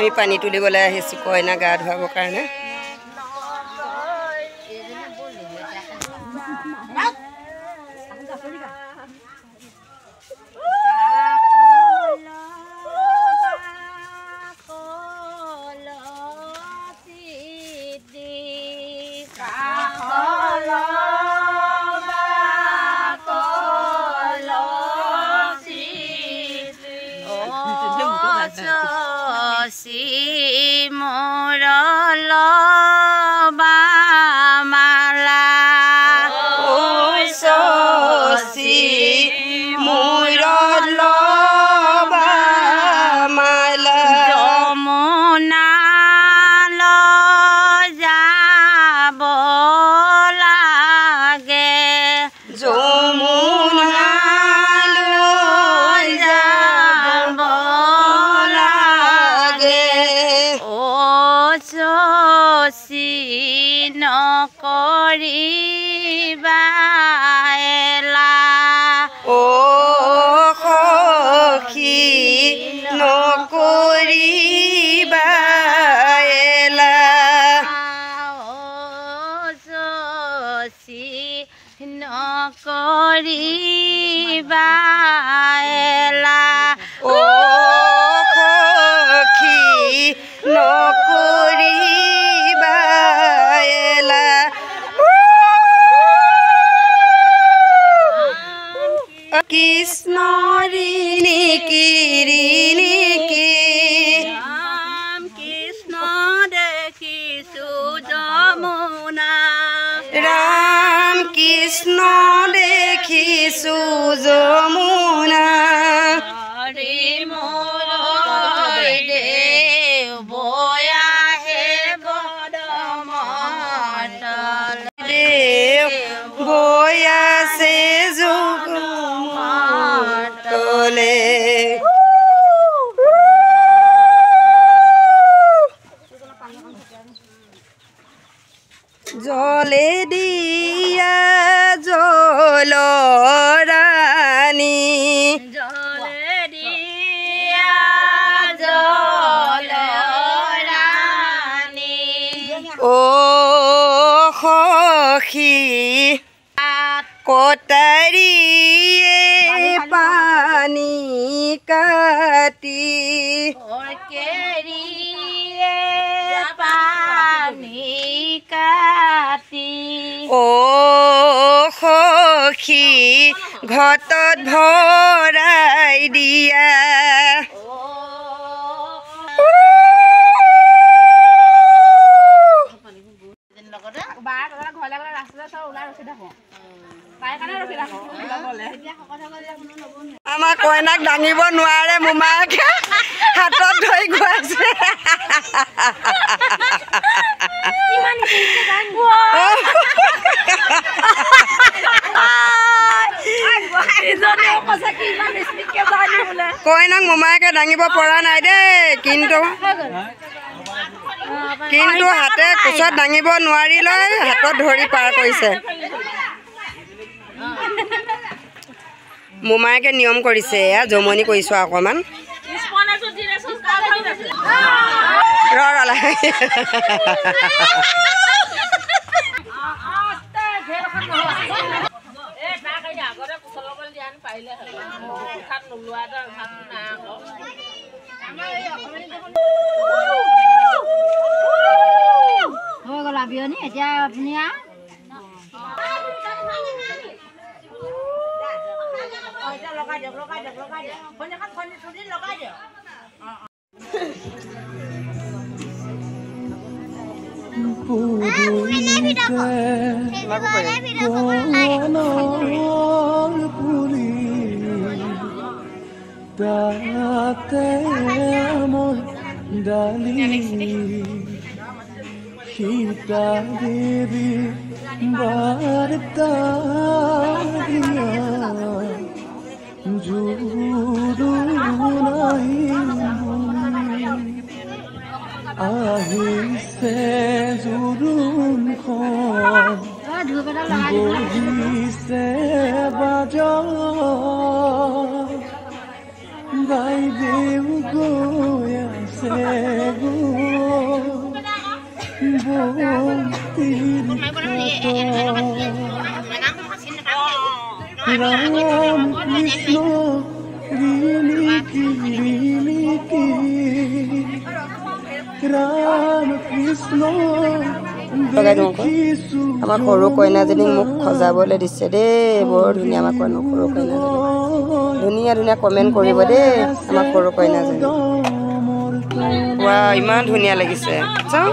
আমি পানী তুলিবলৈ আহিছোঁ কইনা গা ধুৱাবৰ কাৰণে। জলে দিয়া জলৰাণী জলে দিয়া জলৰাণী ও সখী কটাৰিয়ে পানী কাটি ও সখী ঘটত ভৰাই দিয়া আমাৰ কইনাক দাঙিব নোৱাৰে মোমায়েকে হাতত ধৰি গৈছে কইনাক মোমায়েকে দাঙিব পৰা নাই দেই কিন্তু হাতে কোচত দাঙিব নোৱাৰিলৈ হাতত ধৰি পাৰ কৰিছে মোমায়েকে নিয়ম কৰিছে এয়া জমনি কৰিছো অকমান এতিয়া আপুনি सीता देवी वार्ता जुरू नहीं आही से जुरून बही से बाजा गाई देव गोया Ram Krishna Ram Krishna আমাৰ সৰু কইনাজনীক মোক খজাবলৈ দিছে দেই বৰ ধুনীয়া আমাৰ সৰু কইনাজনী ধুনীয়া ধুনীয়া কমেণ্ট কৰিব দেই আমাৰ সৰু কইনাজনী ৱা ইমান ধুনীয়া লাগিছে চাওঁ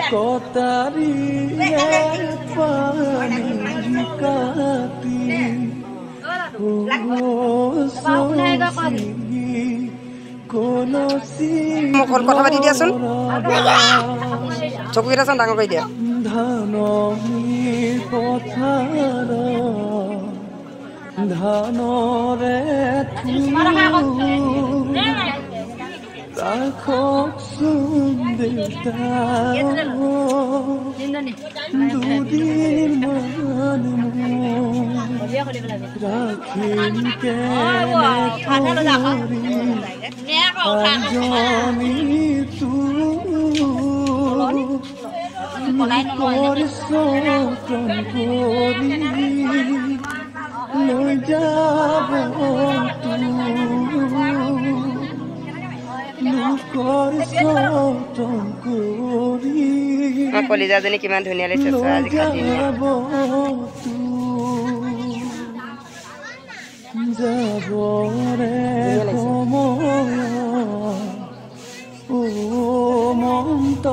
Kotari pani kati মোক কথা পাতি দিয়াচোন চকুকেইটা চাওঁ ডাঙৰ কৰি দিয়া ধানৰে ৰাখকচোন দেউতা দুদিন মান ৰাখিম কেজনী পৰিশ্ৰম কৰি লৈ যাব কলিজাজনী কিমান ধুনীয়া লাগিছে আজি কাটি যাবৰে সময় মন্ত